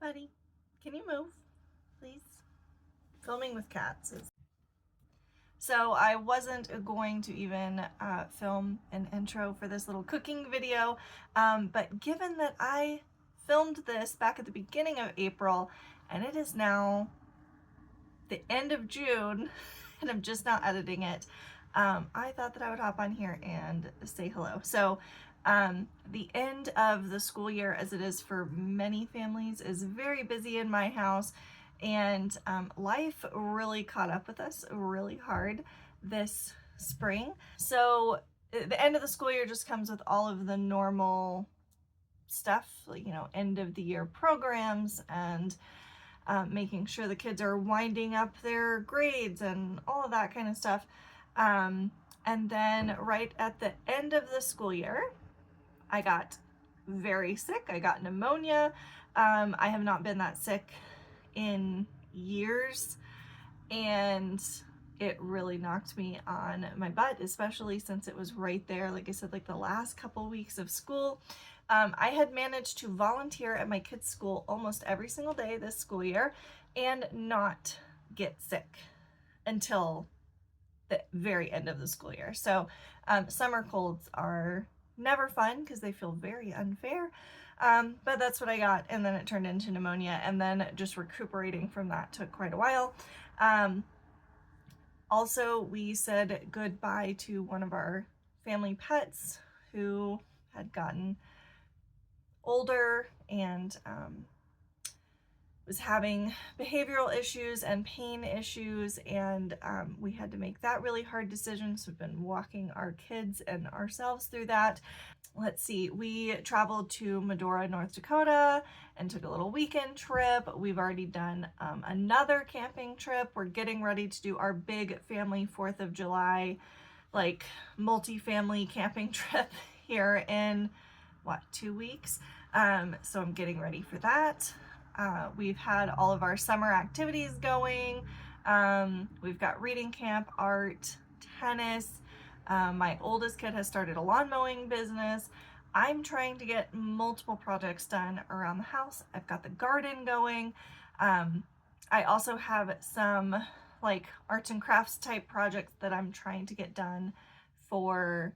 Buddy, can you move, please? Filming with cats is... So I wasn't going to even film an intro for this little cooking video, but given that I filmed this back at the beginning of April and it is now the end of June and I'm just now editing it, I thought that I would hop on here and say hello. So the end of the school year, as it is for many families, is very busy in my house, and life really caught up with us really hard this spring. So the end of the school year just comes with all of the normal stuff, like, end of the year programs and making sure the kids are winding up their grades and all of that kind of stuff. And then right at the end of the school year, I got very sick. I got pneumonia. I have not been that sick in years, and it really knocked me on my butt, especially since it was right there, like I said, like the last couple weeks of school. I had managed to volunteer at my kids' school almost every single day this school year and not get sick until the very end of the school year. So summer colds are never fun because they feel very unfair, but that's what I got, and then it turned into pneumonia, and then just recuperating from that took quite a while. Also, we said goodbye to one of our family pets who had gotten older and was having behavioral issues and pain issues, and we had to make that really hard decision. So we've been walking our kids and ourselves through that. Let's see, we traveled to Medora, North Dakota and took a little weekend trip. We've already done another camping trip. We're getting ready to do our big family 4th of July, like multi-family camping trip here in, 2 weeks? So I'm getting ready for that. We've had all of our summer activities going. We've got reading camp, art, tennis. My oldest kid has started a lawn mowing business. I'm trying to get multiple projects done around the house. I've got the garden going. I also have some like arts and crafts type projects that I'm trying to get done for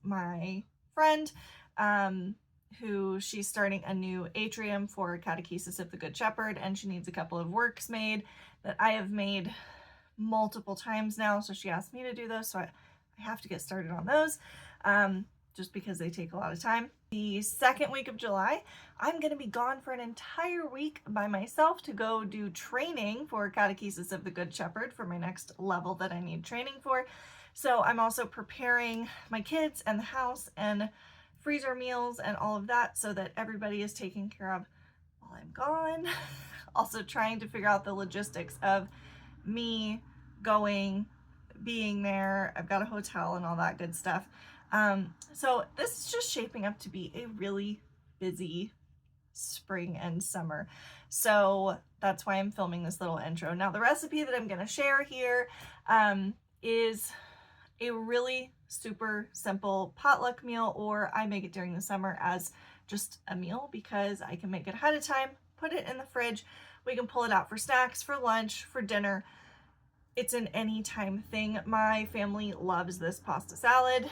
my friend, who she's starting a new atrium for Catechesis of the Good Shepherd, and she needs a couple of works made that I have made multiple times now, so she asked me to do those, so I have to get started on those, just because they take a lot of time. The second week of July, I'm going to be gone for an entire week by myself to go do training for Catechesis of the Good Shepherd for my next level that I need training for. So I'm also preparing my kids and the house and freezer meals and all of that so that everybody is taken care of while I'm gone. Also trying to figure out the logistics of me going, being there. I've got a hotel and all that good stuff. So this is just shaping up to be a really busy spring and summer. So that's why I'm filming this little intro. Now the recipe that I'm going to share here is a really super simple potluck meal, or I make it during the summer as just a meal because I can make it ahead of time, put it in the fridge. We can pull it out for snacks, for lunch, for dinner. It's an anytime thing. My family loves this pasta salad.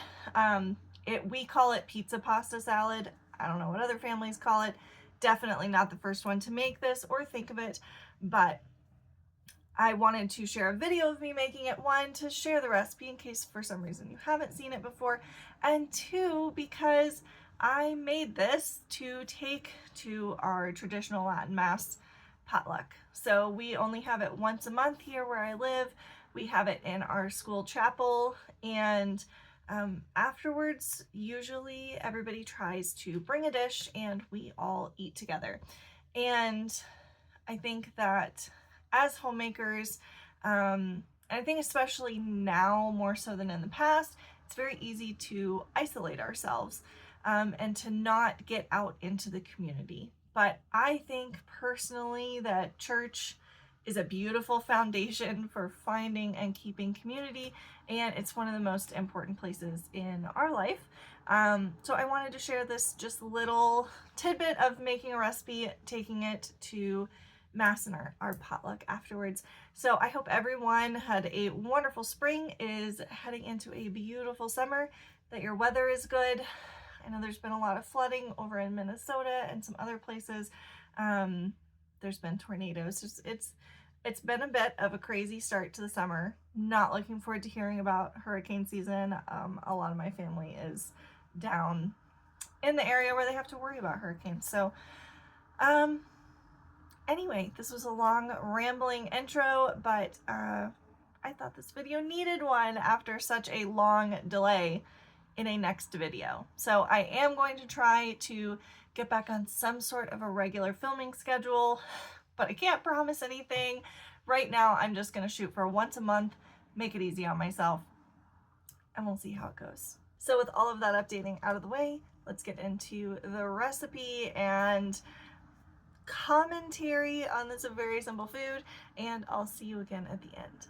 We call it pizza pasta salad. I don't know what other families call it. Definitely not the first one to make this or think of it, but I wanted to share a video of me making it, one, to share the recipe in case for some reason you haven't seen it before, and two, because I made this to take to our traditional Latin Mass potluck. So we only have it once a month here where I live. We have it in our school chapel, and afterwards, usually everybody tries to bring a dish and we all eat together. And I think that as homemakers, and I think especially now more so than in the past, it's very easy to isolate ourselves and to not get out into the community. But I think personally that church is a beautiful foundation for finding and keeping community, and it's one of the most important places in our life. So I wanted to share this just little tidbit of making a recipe, taking it to Massener, our potluck afterwards. So I hope everyone had a wonderful spring, is heading into a beautiful summer, that your weather is good. I know there's been a lot of flooding over in Minnesota and some other places. There's been tornadoes. It's been a bit of a crazy start to the summer. Not looking forward to hearing about hurricane season. A lot of my family is down in the area where they have to worry about hurricanes. So, anyway, this was a long rambling intro, but I thought this video needed one after such a long delay in a next video. So I am going to try to get back on some sort of a regular filming schedule, but I can't promise anything. Right now, I'm just going to shoot for once a month, make it easy on myself, and we'll see how it goes. So with all of that updating out of the way, let's get into the recipe and commentary on this very simple food, and I'll see you again at the end.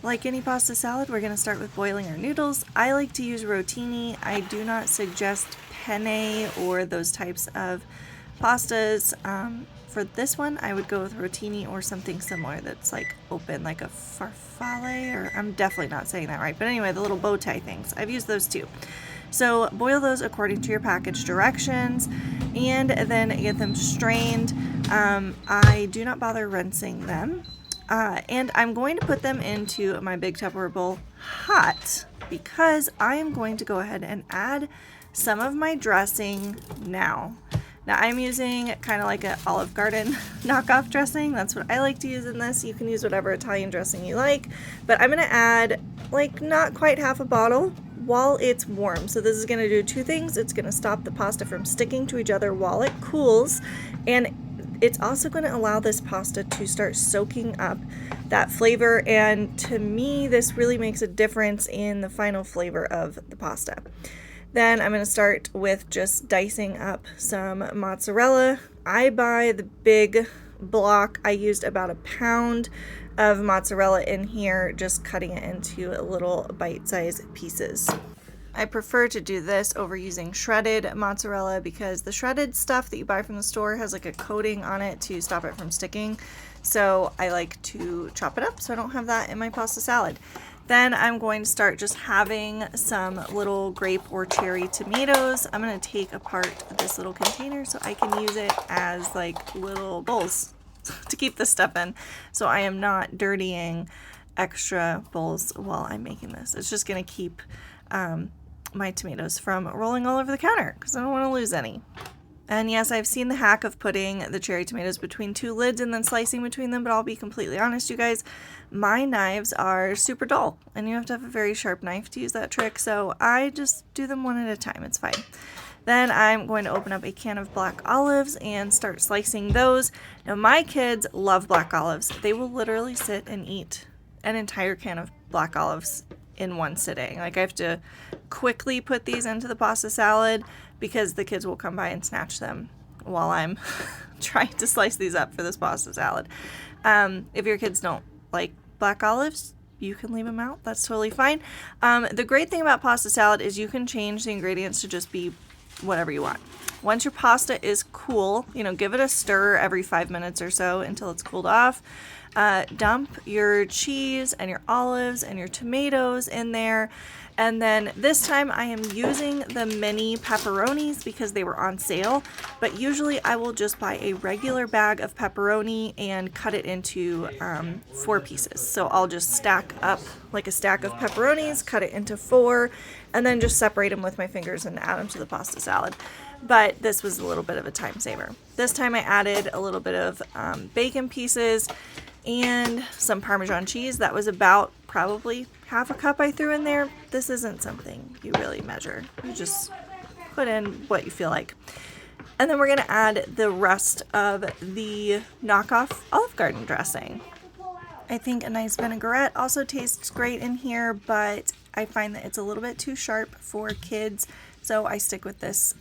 Like any pasta salad, we're going to start with boiling our noodles. I like to use rotini. I do not suggest penne or those types of pastas. For this one, I would go with rotini or something similar that's like open, like a farfalle, or I'm definitely not saying that right. But anyway, the little bow tie things. I've used those too. So boil those according to your package directions and then get them strained. I do not bother rinsing them. And I'm going to put them into my big Tupperware bowl hot because I am going to go ahead and add some of my dressing now. Now I'm using kind of like an Olive Garden knockoff dressing. That's what I like to use in this. You can use whatever Italian dressing you like, but I'm going to add like not quite half a bottle while it's warm. So this is going to do two things. It's going to stop the pasta from sticking to each other while it cools, and it's also going to allow this pasta to start soaking up that flavor, and to me this really makes a difference in the final flavor of the pasta. Then I'm going to start with just dicing up some mozzarella. I buy the big block. I used about a pound of mozzarella in here, just cutting it into little bite-sized pieces. I prefer to do this over using shredded mozzarella because the shredded stuff that you buy from the store has like a coating on it to stop it from sticking. So I like to chop it up so I don't have that in my pasta salad. Then I'm going to start just having some little grape or cherry tomatoes. I'm going to take apart this little container so I can use it as like little bowls to keep this stuff in. So I am not dirtying extra bowls while I'm making this. It's just going to keep my tomatoes from rolling all over the counter because I don't want to lose any. And yes, I've seen the hack of putting the cherry tomatoes between two lids and then slicing between them, but I'll be completely honest, you guys, my knives are super dull and you have to have a very sharp knife to use that trick, so I just do them one at a time. It's fine. Then I'm going to open up a can of black olives and start slicing those. Now my kids love black olives. They will literally sit and eat an entire can of black olives in one sitting. Like I have to quickly put these into the pasta salad because the kids will come by and snatch them while I'm trying to slice these up for this pasta salad. If your kids don't like black olives, you can leave them out. That's totally fine. The great thing about pasta salad is you can change the ingredients to just be whatever you want. Once your pasta is cool, give it a stir every 5 minutes or so until it's cooled off. Dump your cheese and your olives and your tomatoes in there. And then this time I am using the mini pepperonis because they were on sale, but usually I will just buy a regular bag of pepperoni and cut it into 4 pieces. So I'll just stack up like a stack of pepperonis, cut it into 4, and then just separate them with my fingers and add them to the pasta salad. But this was a little bit of a time saver. This time I added a little bit of bacon pieces and some Parmesan cheese. That was about probably half a cup I threw in there. This isn't something you really measure. You just put in what you feel like. And then we're going to add the rest of the knockoff Olive Garden dressing. I think a nice vinaigrette also tastes great in here, but I find that it's a little bit too sharp for kids. So I stick with this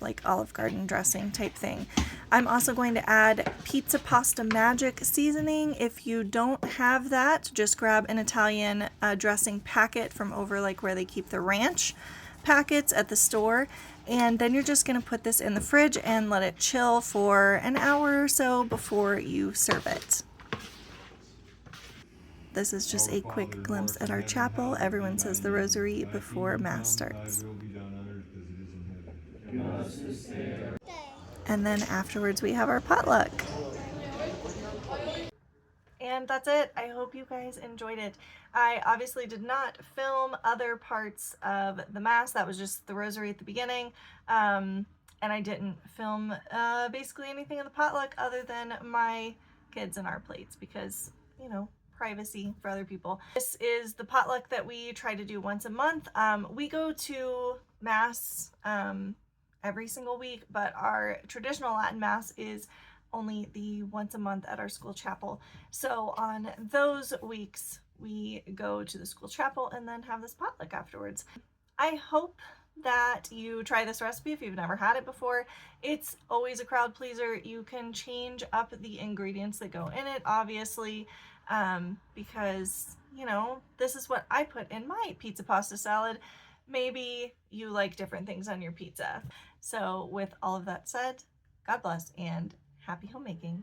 like Olive Garden dressing type thing. I'm also going to add Pizza Pasta Magic seasoning. If you don't have that, just grab an Italian dressing packet from over like where they keep the ranch packets at the store, and then you're just gonna put this in the fridge and let it chill for an hour or so before you serve it. This is just a quick glimpse at our chapel. Everyone says the rosary before Mass starts. And then afterwards we have our potluck. And that's it. I hope you guys enjoyed it. I obviously did not film other parts of the Mass. That was just the rosary at the beginning. And I didn't film basically anything in the potluck other than my kids and our plates because, you know, privacy for other people. This is the potluck that we try to do once a month. We go to Mass every single week, but our traditional Latin Mass is only the once a month at our school chapel. So on those weeks, we go to the school chapel and then have this potluck afterwards. I hope that you try this recipe if you've never had it before. It's always a crowd pleaser. You can change up the ingredients that go in it, obviously, because, you know, this is what I put in my pizza pasta salad. Maybe you like different things on your pizza. So with all of that said, God bless and happy homemaking.